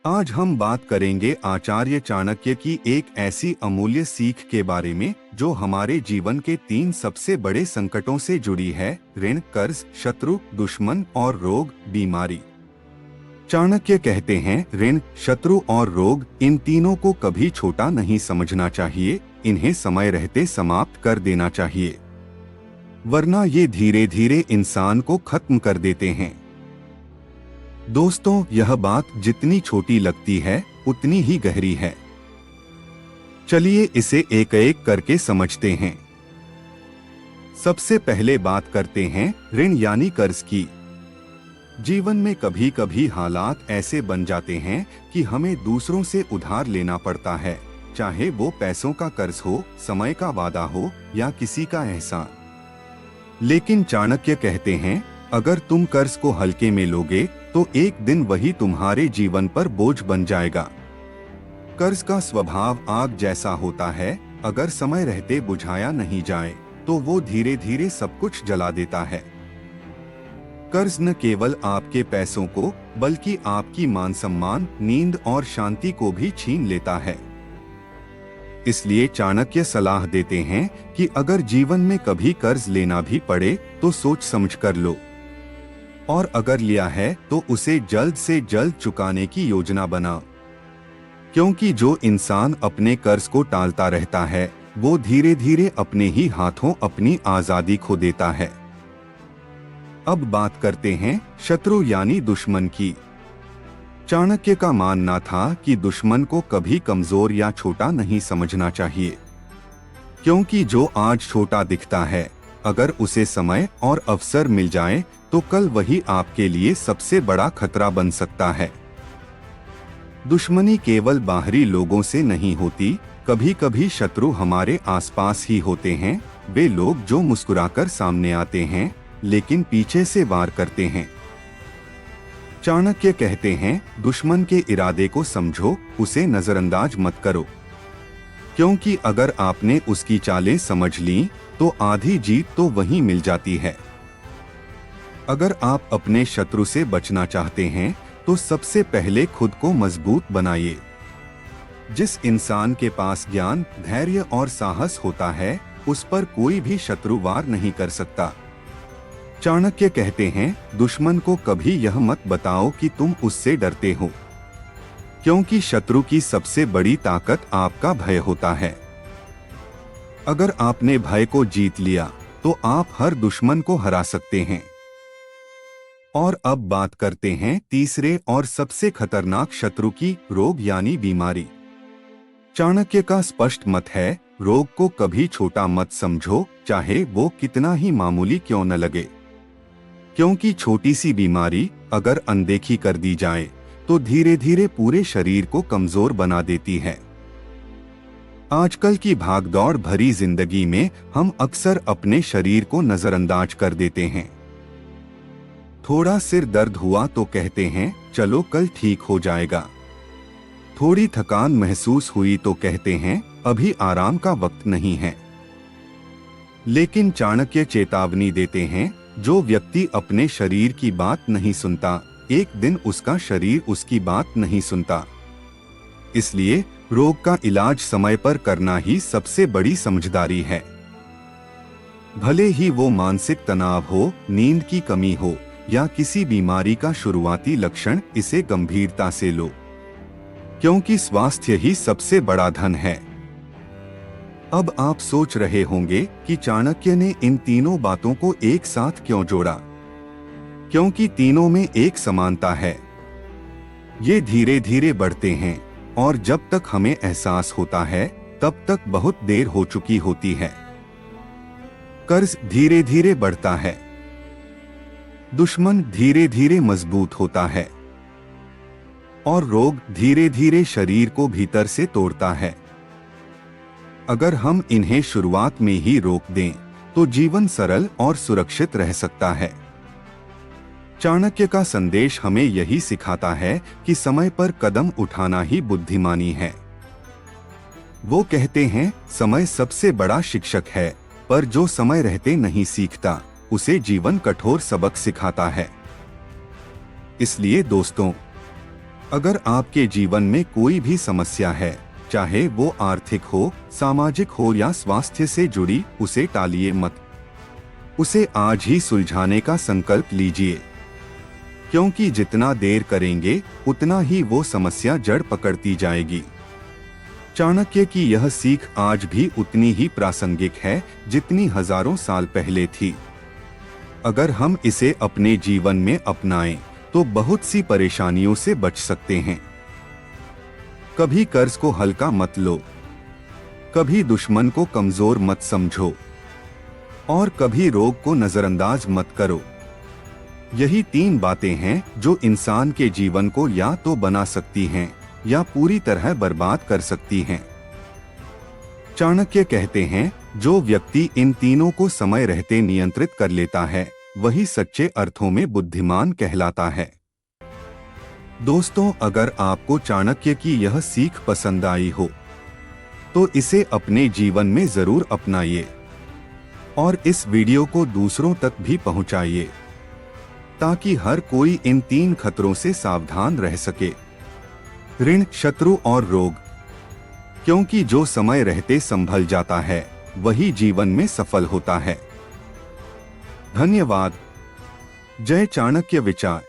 आज हम बात करेंगे आचार्य चाणक्य की एक ऐसी अमूल्य सीख के बारे में जो हमारे जीवन के 3 सबसे बड़े संकटों से जुड़ी है: ऋण, कर्ज, शत्रु, दुश्मन और रोग, बीमारी। चाणक्य कहते हैं, ऋण, शत्रु और रोग, इन तीनों को कभी छोटा नहीं समझना चाहिए। इन्हें समय रहते समाप्त कर देना चाहिए, वरना ये धीरे धीरे इंसान को खत्म कर देते हैं। दोस्तों, यह बात जितनी छोटी लगती है उतनी ही गहरी है। चलिए इसे एक एक करके समझते हैं। सबसे पहले बात करते हैं ऋण यानी कर्ज की। जीवन में कभी कभी हालात ऐसे बन जाते हैं कि हमें दूसरों से उधार लेना पड़ता है, चाहे वो पैसों का कर्ज हो, समय का वादा हो या किसी का एहसान। लेकिन चाणक्य कहते हैं, अगर तुम कर्ज को हल्के में लोगे तो एक दिन वही तुम्हारे जीवन पर बोझ बन जाएगा। कर्ज का स्वभाव आग जैसा होता है, अगर समय रहते बुझाया नहीं जाए तो वो धीरे धीरे सब कुछ जला देता है। कर्ज न केवल आपके पैसों को बल्कि आपकी मान सम्मान, नींद और शांति को भी छीन लेता है। इसलिए चाणक्य सलाह देते हैं कि अगर जीवन में कभी कर्ज लेना भी पड़े तो सोच समझ कर लो, और अगर लिया है तो उसे जल्द से जल्द चुकाने की योजना बनाओ। क्योंकि जो इंसान अपने कर्ज को टालता रहता है वो धीरे धीरे अपने ही हाथों अपनी आजादी खो देता है। अब बात करते हैं शत्रु यानी दुश्मन की। चाणक्य का मानना था कि दुश्मन को कभी कमजोर या छोटा नहीं समझना चाहिए, क्योंकि जो आज छोटा दिखता है, अगर उसे समय और अवसर मिल जाए तो कल वही आपके लिए सबसे बड़ा खतरा बन सकता है। दुश्मनी केवल बाहरी लोगों से नहीं होती, कभी कभी शत्रु हमारे आसपास ही होते हैं। वे लोग जो मुस्कुराकर सामने आते हैं लेकिन पीछे से वार करते हैं। चाणक्य कहते हैं, दुश्मन के इरादे को समझो, उसे नजरअंदाज मत करो, क्योंकि अगर आपने उसकी चालें समझ लीं तो आधी जीत तो वहीं मिल जाती है। अगर आप अपने शत्रु से बचना चाहते हैं तो सबसे पहले खुद को मजबूत बनाइए। जिस इंसान के पास ज्ञान, धैर्य और साहस होता है उस पर कोई भी शत्रु वार नहीं कर सकता। चाणक्य कहते हैं, दुश्मन को कभी यह मत बताओ कि तुम उससे डरते हो, क्योंकि शत्रु की सबसे बड़ी ताकत आपका भय होता है। अगर आपने भय को जीत लिया तो आप हर दुश्मन को हरा सकते हैं। और अब बात करते हैं तीसरे और सबसे खतरनाक शत्रु की, रोग यानी बीमारी। चाणक्य का स्पष्ट मत है, रोग को कभी छोटा मत समझो, चाहे वो कितना ही मामूली क्यों न लगे, क्योंकि छोटी सी बीमारी अगर अनदेखी कर दी जाए तो धीरे धीरे पूरे शरीर को कमजोर बना देती है। आजकल की भागदौड़ भरी जिंदगी में हम अक्सर अपने शरीर को नजरअंदाज कर देते हैं। थोड़ा सिर दर्द हुआ तो कहते हैं, चलो कल ठीक हो जाएगा। थोड़ी थकान महसूस हुई तो कहते हैं, अभी आराम का वक्त नहीं है। लेकिन चाणक्य चेतावनी देते हैं, जो व्यक्ति अपने शरीर की बात नहीं सुनता, एक दिन उसका शरीर उसकी बात नहीं सुनता। इसलिए रोग का इलाज समय पर करना ही सबसे बड़ी समझदारी है। भले ही वो मानसिक तनाव हो, नींद की कमी हो या किसी बीमारी का शुरुआती लक्षण, इसे गंभीरता से लो, क्योंकि स्वास्थ्य ही सबसे बड़ा धन है। अब आप सोच रहे होंगे कि चाणक्य ने इन तीनों बातों को एक साथ क्यों जोड़ा, क्योंकि तीनों में एक समानता है। ये धीरे धीरे बढ़ते हैं और जब तक हमें एहसास होता है तब तक बहुत देर हो चुकी होती है। कर्ज धीरे धीरे बढ़ता है, दुश्मन धीरे धीरे मजबूत होता है और रोग धीरे धीरे शरीर को भीतर से तोड़ता है। अगर हम इन्हें शुरुआत में ही रोक दें तो जीवन सरल और सुरक्षित रह सकता है। चाणक्य का संदेश हमें यही सिखाता है कि समय पर कदम उठाना ही बुद्धिमानी है। वो कहते हैं, समय सबसे बड़ा शिक्षक है, पर जो समय रहते नहीं सीखता उसे जीवन कठोर सबक सिखाता है। इसलिए दोस्तों, अगर आपके जीवन में कोई भी समस्या है, चाहे वो आर्थिक हो, सामाजिक हो या स्वास्थ्य से जुड़ी, उसे टालिए मत। उसे आज ही सुलझाने का संकल्प लीजिए, क्योंकि जितना देर करेंगे उतना ही वो समस्या जड़ पकड़ती जाएगी। चाणक्य की यह सीख आज भी उतनी ही प्रासंगिक है जितनी हजारों साल पहले थी। अगर हम इसे अपने जीवन में अपनाएं, तो बहुत सी परेशानियों से बच सकते हैं। कभी कर्ज को हल्का मत लो, कभी दुश्मन को कमजोर मत समझो, और कभी रोग को नजरअंदाज मत करो। यही 3 बातें हैं जो इंसान के जीवन को या तो बना सकती हैं या पूरी तरह बर्बाद कर सकती हैं। चाणक्य कहते हैं, जो व्यक्ति इन तीनों को समय रहते नियंत्रित कर लेता है, वही सच्चे अर्थों में बुद्धिमान कहलाता है। दोस्तों, अगर आपको चाणक्य की यह सीख पसंद आई हो, तो इसे अपने जीवन में जरूर अपनाइए और इस वीडियो को दूसरों तक भी पहुंचाइए, ताकि हर कोई इन 3 खतरों से सावधान रह सके। ऋण, शत्रु और रोग, क्योंकि जो समय रहते संभल जाता है, वही जीवन में सफल होता है। धन्यवाद। जय चाणक्य विचार।